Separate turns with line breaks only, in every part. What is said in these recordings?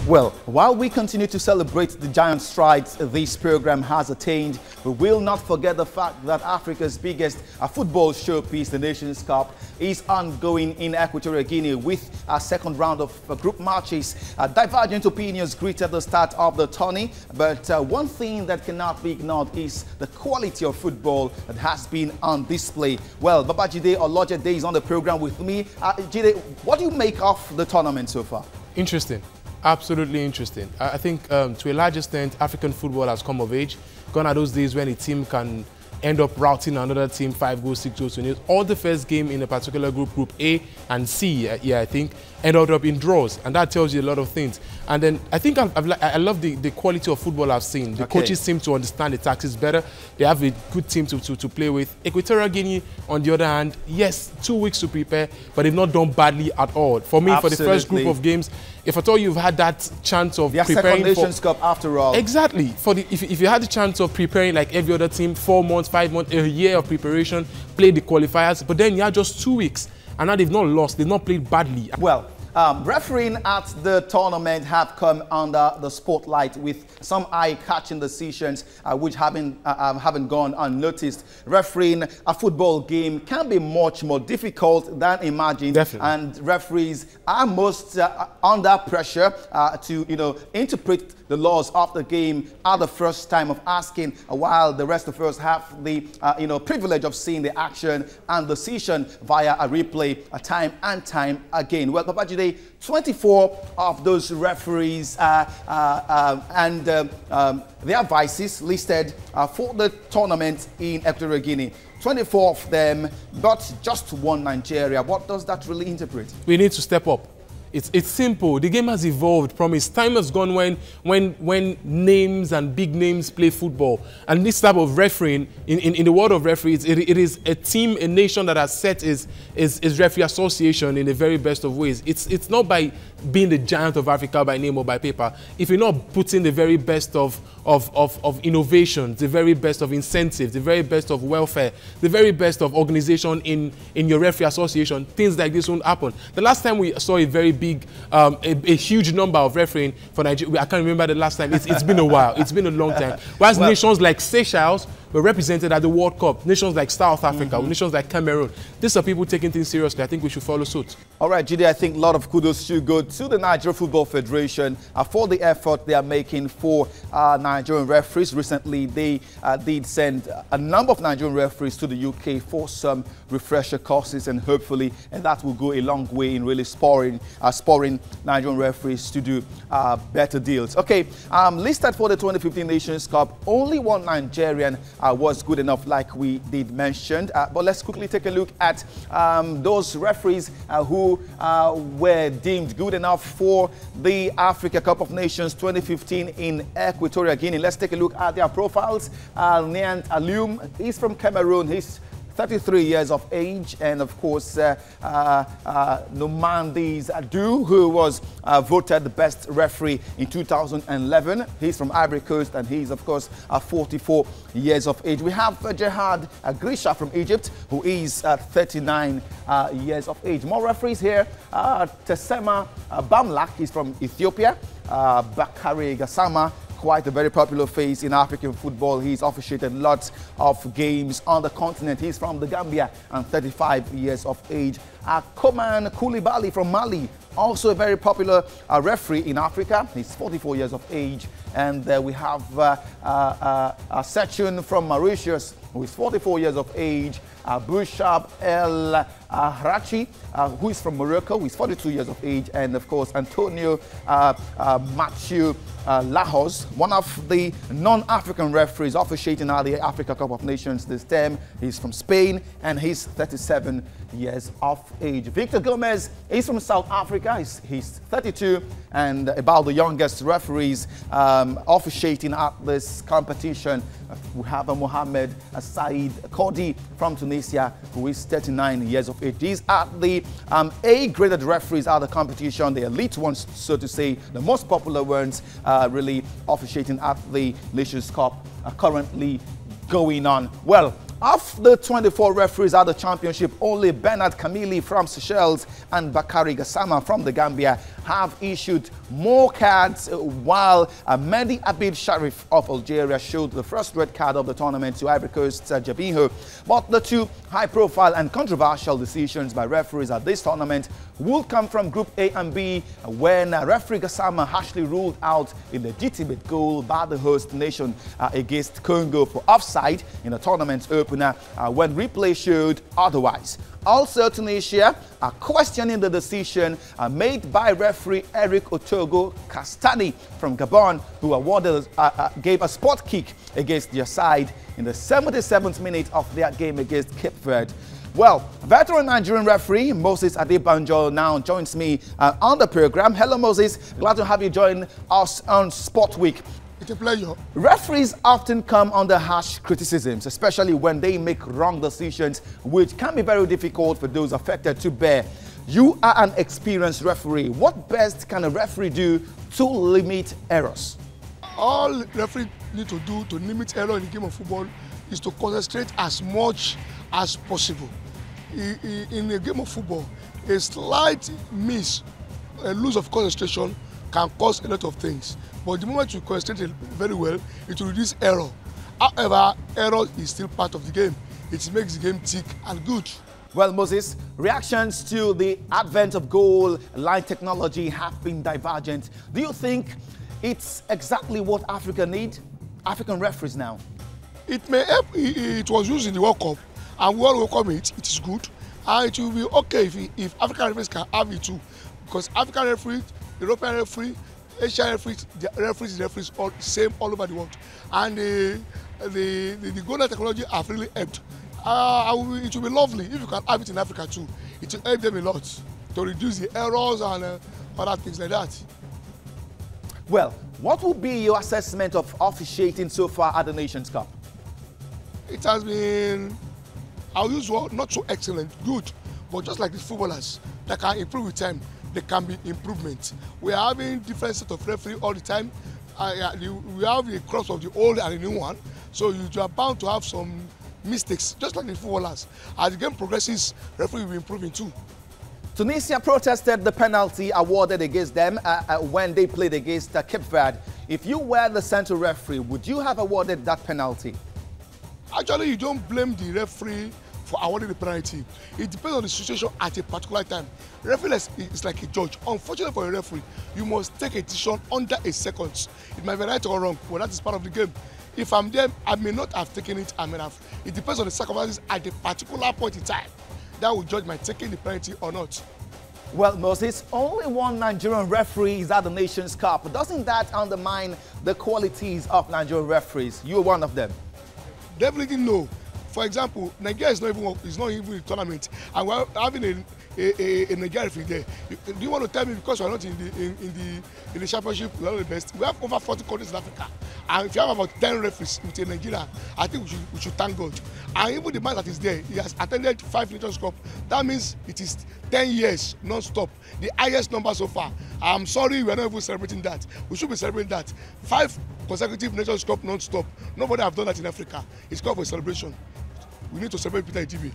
Well, while we continue to celebrate the giant strides this program has attained, we will not forget the fact that Africa's biggest football showpiece, the Nations Cup, is ongoing in Equatorial Guinea with a second round of group matches. Divergent opinions greeted the start of the tourney, but one thing that cannot be ignored is the quality of football that has been on display. Well, Babajide Olojede is on the program with me. Jide, what do you make of the tournament so far?
Interesting. Absolutely interesting. I think to a large extent, African football has come of age. Gone are those days when a team can end up routing another team 5 goals, 6 goals to nil. All the first game in a particular group, Group A and C, I think, ended up in draws, and that tells you a lot of things. And then I think I love the quality of football I've seen. The coaches seem to understand the tactics better. They have a good team to play with. Equatorial Guinea, on the other hand, yes, 2 weeks to prepare, but they've not done badly at all. For me, for the first group of games, if at all you've had that chance of preparing
for Nations Cup after all.
Exactly. If you had the chance of preparing like every other team, 4 months, 5 months, a year of preparation, play the qualifiers, but then you had just 2 weeks, and now they've not lost, they've not played badly.
Well, refereeing at the tournament have come under the spotlight with some eye-catching decisions which haven't gone unnoticed. Refereeing a football game can be much more difficult than imagined.
Definitely.
And referees are most under pressure to interpret the laws of the game at the first time of asking, while the rest of us have the privilege of seeing the action and decision via a replay time and time again. Well, Babajide, 24 of those referees and their vices listed for the tournament in Equatorial Guinea. 24 of them, but just one Nigeria. What does that really interpret?
We need to step up. It's simple. The game has evolved. Promise. Time has gone when names and big names play football. And this type of refereeing, in the world of referees, it is a team, a nation that has set its referee association in the very best of ways. It's not by being the giant of Africa by name or by paper. If you're not putting the very best of innovations, the very best of incentives, the very best of welfare, the very best of organization in your referee association, things like this won't happen. The last time we saw a very big, a huge number of refereeing for Nigeria, I can't remember the last time. It's been a while. It's been a long time. Whereas nations like Seychelles were represented at the World Cup, nations like South Africa, nations like Cameroon. These are people taking things seriously. I think we should follow suit. All
right, Jide, I think a lot of kudos should go to the Nigeria Football Federation for the effort they are making for Nigerian referees. Recently, they did send a number of Nigerian referees to the UK for some refresher courses, and hopefully that will go a long way in really spurring Nigerian referees to do better deals. Okay, listed for the 2015 Nations Cup, only one Nigerian was good enough, like we did mention. But let's quickly take a look at those referees who were deemed good enough for the Africa Cup of Nations 2015 in Equatorial Guinea. Let's take a look at their profiles. Niant Alioum, he's from Cameroon. He's 33 years of age, and of course Nomandis Adu, who was voted the best referee in 2011. He's from Ivory Coast, and he's of course 44 years of age. We have Jihad Grisha from Egypt, who is 39 years of age. More referees here. Tesema Bamlak is from Ethiopia. Bakari Gassama, quite a very popular face in African football. He's officiated lots of games on the continent. He's from the Gambia and 35 years of age. Koman Koulibaly from Mali, also a very popular referee in Africa. He's 44 years of age. And we have Sechun from Mauritius, who is 44 years of age. Bouchab El Harachi, who is from Morocco, who is 42 years of age. And of course, Antonio Mathieu Lajos, one of the non-African referees officiating at the Africa Cup of Nations this term. He's from Spain, and he's 37 years of age. Victor Gomez is from South Africa. He's 32, and about the youngest referees officiating at this competition. We have Mohamed Said Kodi from Tunisia, who is 39 years of age. These are the A-graded referees at the competition, the elite ones, so to say, the most popular ones really officiating at the Nations Cup currently going on. Well, Of the 24 referees at the championship, only Bernard Kamili from Seychelles and Bakari Gassama from the Gambia have issued more cards, while Mehdi Abid Sharif of Algeria showed the first red card of the tournament to Ivory Coast's Jabinho. But the two high-profile and controversial decisions by referees at this tournament will come from Group A and B, when referee Gassama harshly ruled out a legitimate goal by the host nation against Congo for offside in the tournament's opener, when replay showed otherwise. Also, Tunisia are questioning the decision made by referee Eric Otogo Castani from Gabon, who gave a spot kick against their side in the 77th minute of their game against Cape Verde. Well, veteran Nigerian referee Moses Adebanjo now joins me on the program. Hello, Moses. Glad to have you join us on Sport Week.
It's a pleasure.
Referees often come under harsh criticisms, especially when they make wrong decisions, which can be very difficult for those affected to bear. You are an experienced referee. What best can a referee do to limit errors?
All referees need to do to limit error in the game of football is to concentrate as much as possible. In a game of football, a slight miss, a loss of concentration can cause a lot of things. But the moment you concentrate very well, it will reduce error. However, error is still part of the game. It makes the game tick and good.
Well, Moses, reactions to the advent of goal line technology have been divergent. Do you think it's exactly what Africa needs? African referees now?
It may help. It was used in the World Cup, and we all welcome it. It is good. And it will be okay if African referees can have it too. Because African referees, European referees, Asian referees, the referees all same all over the world. And the goal line technology have really helped. It will be lovely if you can have it in Africa too. It will help them a lot to reduce the errors and other things like that.
Well, what will be your assessment of officiating so far at the Nations Cup?
It has been, I'll use word, not so excellent, good, but just like the footballers that can improve with time, there can be improvement. We are having different set of referee all the time. We have the cross of the old and the new one, so you are bound to have some mistakes, just like the footballers. As the game progresses, referee will be improving too.
Tunisia protested the penalty awarded against them when they played against Cape Verde. If you were the central referee, would you have awarded that penalty?
Actually, you don't blame the referee for awarding the penalty. It depends on the situation at a particular time. Referee is like a judge. Unfortunately for a referee, you must take a decision under a second. It might be right or wrong, but that is part of the game. If I'm there, I may not have taken it, I may have. It depends on the circumstances at a particular point in time. That will judge my taking the penalty or not.
Well, Moses, only one Nigerian referee is at the Nations Cup. Doesn't that undermine the qualities of Nigerian referees? You're one of them.
Definitely no. For example, Nigeria is not even a tournament, and we're having a Nigeria referee there. Do you want to tell me because we're not in the championship, we're not the best? We have over 40 countries in Africa, and if you have about 10 referees within Nigeria, I think we should thank God. And even the man that is there, he has attended 5 Nations Cup. That means it is 10 years non-stop, the highest number so far. I'm sorry, we're not even celebrating that. We should be celebrating that. 5 consecutive Nations Cup non-stop. Nobody have done that in Africa. It's called for a celebration. We need to celebrate Peter TV.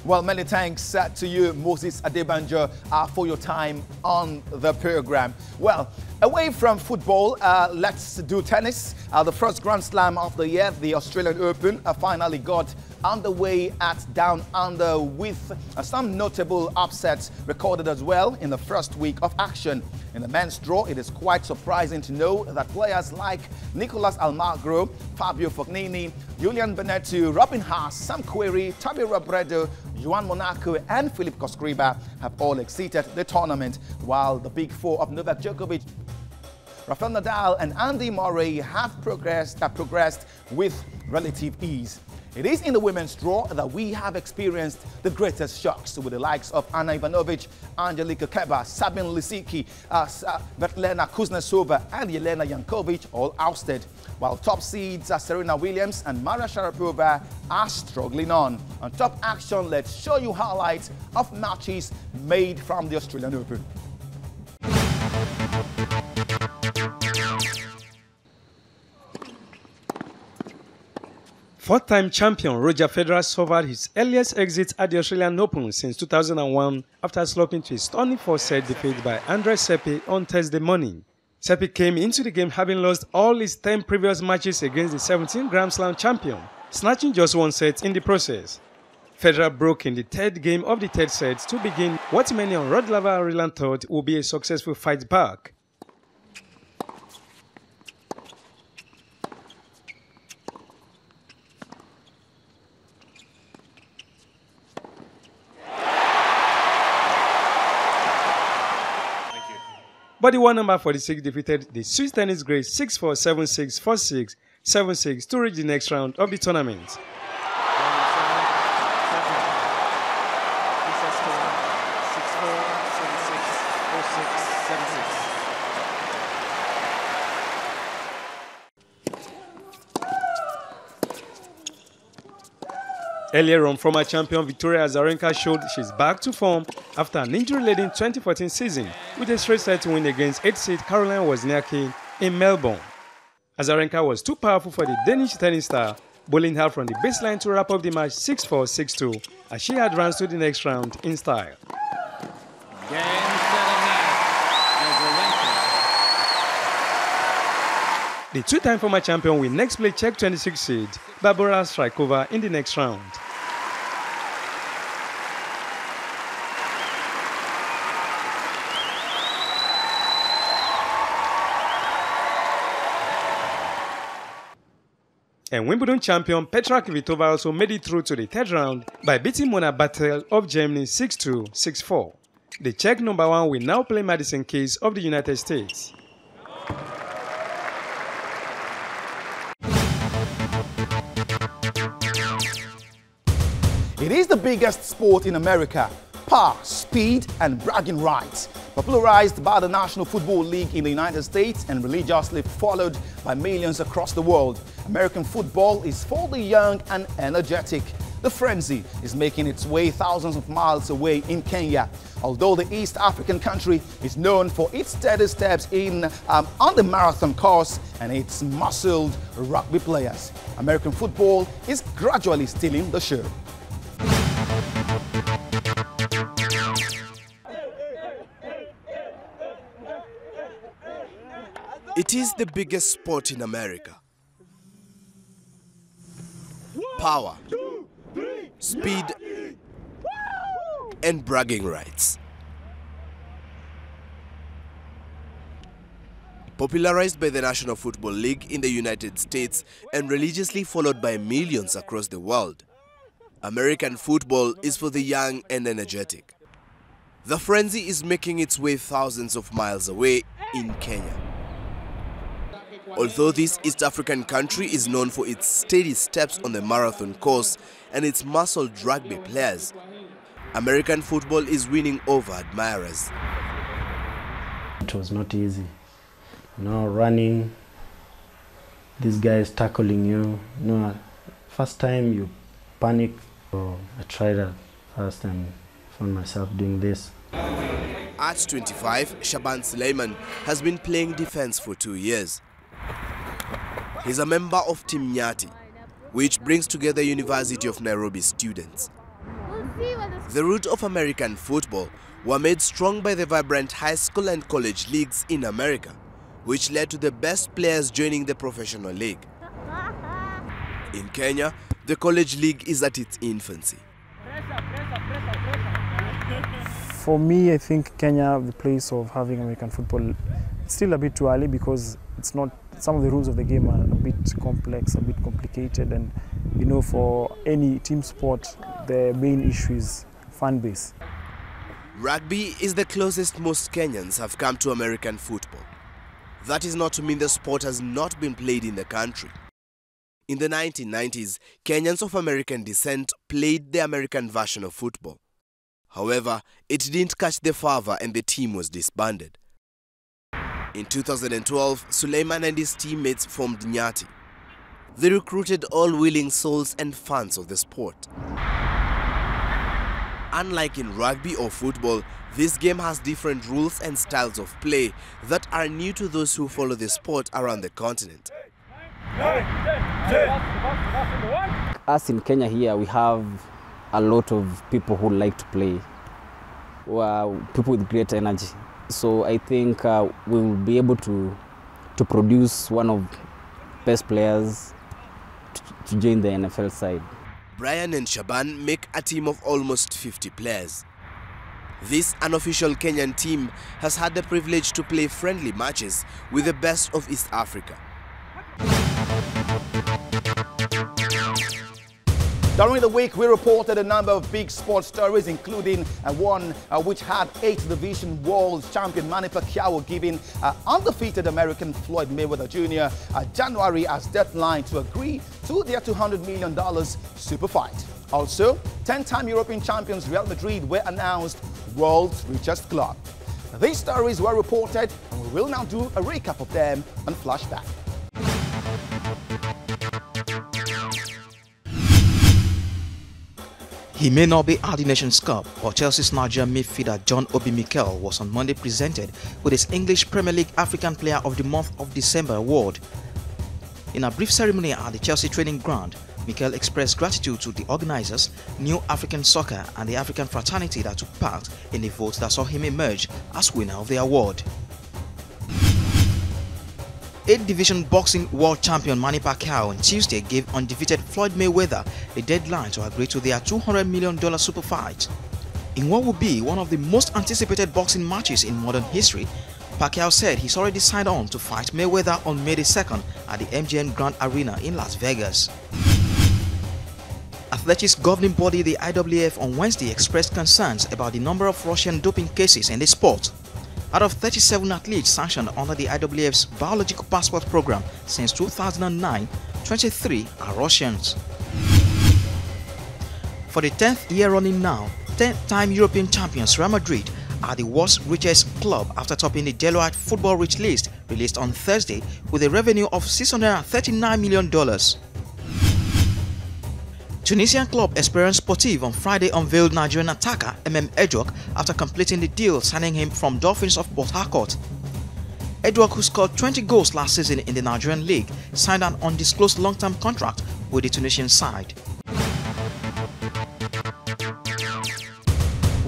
Well, many thanks to you, Moses Adebanjo, for your time on the program. Well, away from football, let's do tennis. The first Grand Slam of the year, the Australian Open, finally got underway at Down Under with some notable upsets recorded as well in the first week of action. In the men's draw, it is quite surprising to know that players like Nicolas Almagro, Fabio Fognini, Julian Benettu, Robin Haas, Sam Querrey, Tommy Robredo, Juan Monaco and Philip Koscriba have all exceeded the tournament, while the big four of Novak Djokovic, Rafael Nadal and Andy Murray have progressed with relative ease. It is in the women's draw that we have experienced the greatest shocks, with the likes of Anna Ivanovic, Angelika Kerber, Sabine Lisicki, Svetlana Kuznetsova and Yelena Jankovic all ousted, while top seeds Serena Williams and Maria Sharapova are struggling on. On Top Action, let's show you highlights of matches made from the Australian Open.
Fourth-time champion Roger Federer suffered his earliest exit at the Australian Open since 2001 after sloping to a stunning 4-set defeat by Andrei Seppi on Thursday morning. Seppi came into the game having lost all his 10 previous matches against the 17 Grand Slam champion, snatching just 1 set in the process. Federer broke in the third game of the third set to begin what many on Rod Laver Ireland thought would be a successful fight back. But the number 46 defeated the Swiss tennis great 6-4, 7-6, 4-6, 7-6 to reach the next round of the tournament. Earlier on, former champion Victoria Azarenka showed she's back to form after an injury-laden 2014 season with a straight-set win against 8th seed Caroline Wozniacki in Melbourne. Azarenka was too powerful for the Danish tennis star, bowling her from the baseline to wrap up the match 6-4, 6-2 as she advanced to the next round in style. The two-time former champion will next play Czech 26 seed Barbora Strykova in the next round. And Wimbledon champion Petra Kvitova also made it through to the third round by beating Mona Bartel of Germany 6-2, 6-4. The Czech #1 will now play Madison Keys of the United States.
It is the biggest sport in America. Power, speed, and bragging rights. Popularized by the National Football League in the United States and religiously followed by millions across the world, American football is for the young and energetic. The frenzy is making its way thousands of miles away in Kenya. Although the East African country is known for its steady steps on the marathon course and its muscled rugby players, American football is gradually stealing the show.
It is the biggest sport in America. Power, speed, and bragging rights. Popularized by the National Football League in the United States and religiously followed by millions across the world, American football is for the young and energetic. The frenzy is making its way thousands of miles away in Kenya. Although this East African country is known for its steady steps on the marathon course and its muscled rugby players, American football is winning over admirers.
It was not easy. Running, these guys tackling you. First time you panic. So I tried at first and found myself doing this.
At 25, Shaban Suleiman has been playing defense for 2 years. He's a member of Team Nyati, which brings together University of Nairobi students. The root of American football were made strong by the vibrant high school and college leagues in America, which led to the best players joining the professional league. In Kenya, the college league is at its infancy.
For me, I think Kenya, the place of having American football, it's still a bit too early because it's not. Some of the rules of the game are a bit complex, a bit complicated, and for any team sport, the main issue is fan base.
Rugby is the closest most Kenyans have come to American football. That is not to mean the sport has not been played in the country. In the 1990s, Kenyans of American descent played the American version of football. However, it didn't catch the fervor and the team was disbanded. In 2012, Suleiman and his teammates formed Nyati. They recruited all willing souls and fans of the sport. Unlike in rugby or football, this game has different rules and styles of play that are new to those who follow the sport around the continent.
Us in Kenya here, we have a lot of people who like to play, people with great energy. So I think we will be able to produce one of the best players to join the NFL side.
Brian and Shaban make a team of almost 50 players. This unofficial Kenyan team has had the privilege to play friendly matches with the best of East Africa.
During the week, we reported a number of big sports stories, including one which had 8th Division World Champion Manny Pacquiao giving undefeated American Floyd Mayweather Jr. January as deadline to agree to their $200 million super fight. Also, 10-time European champions Real Madrid were announced world's richest club. These stories were reported, and we will now do a recap of them on Flashback.
He may not be at the Nations Cup, but Chelsea's Nigerian midfielder John Obi Mikel was on Monday presented with his English Premier League African Player of the Month of December award. In a brief ceremony at the Chelsea training ground, Mikel expressed gratitude to the organizers, New African Soccer and the African fraternity that took part in the vote that saw him emerge as winner of the award. 8th Division Boxing World Champion Manny Pacquiao on Tuesday gave undefeated Floyd Mayweather a deadline to agree to their $200 million super fight. In what would be one of the most anticipated boxing matches in modern history, Pacquiao said he's already signed on to fight Mayweather on May 2nd at the MGM Grand Arena in Las Vegas. Athletics governing body the IWF on Wednesday expressed concerns about the number of Russian doping cases in the sport. Out of 37 athletes sanctioned under the IWF's biological passport program since 2009, 23 are Russians. For the 10th year running now, 10-time European champions Real Madrid are the world's richest club after topping the Deloitte Football Rich list released on Thursday with a revenue of $639 million. Tunisian club Espérance Sportive on Friday unveiled Nigerian attacker Edouard after completing the deal, signing him from Dolphins of Port Harcourt. Edouard, who scored 20 goals last season in the Nigerian league, signed an undisclosed long-term contract with the Tunisian side.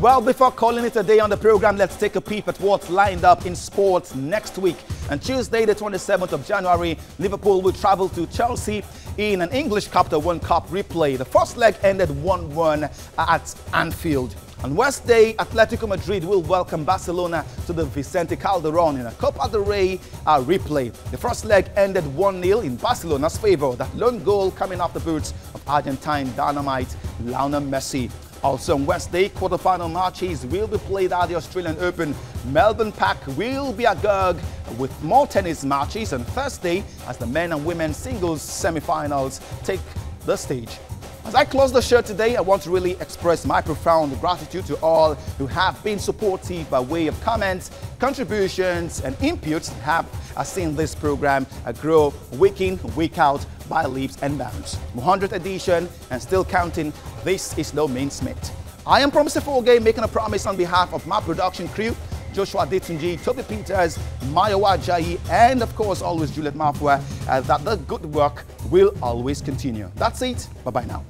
Well, before calling it a day on the program, let's take a peep at what's lined up in sports next week. On Tuesday, the 27th of January, Liverpool will travel to Chelsea in an English Capital One Cup replay. The first leg ended 1-1 at Anfield. On Wednesday, Atletico Madrid will welcome Barcelona to the Vicente Calderón in a Copa del Rey replay. The first leg ended 1-0 in Barcelona's favor. That lone goal coming off the boots of Argentine dynamite Lionel Messi. Also on Wednesday, quarter-final matches will be played at the Australian Open. Melbourne Park will be agog with more tennis matches on Thursday as the men and women singles semi-finals take the stage. As I close the show today, I want to really express my profound gratitude to all who have been supportive by way of comments, contributions and inputs that have seen this program grow week in, week out by leaps and bounds. 100th edition and still counting. This is no mincemeat. I am Promise Forgay making a promise on behalf of my production crew, Joshua Ditunji, Toby Peters, Mayowa Ajayi, and of course always Juliet Mafua, that the good work will always continue. That's it. Bye-bye now.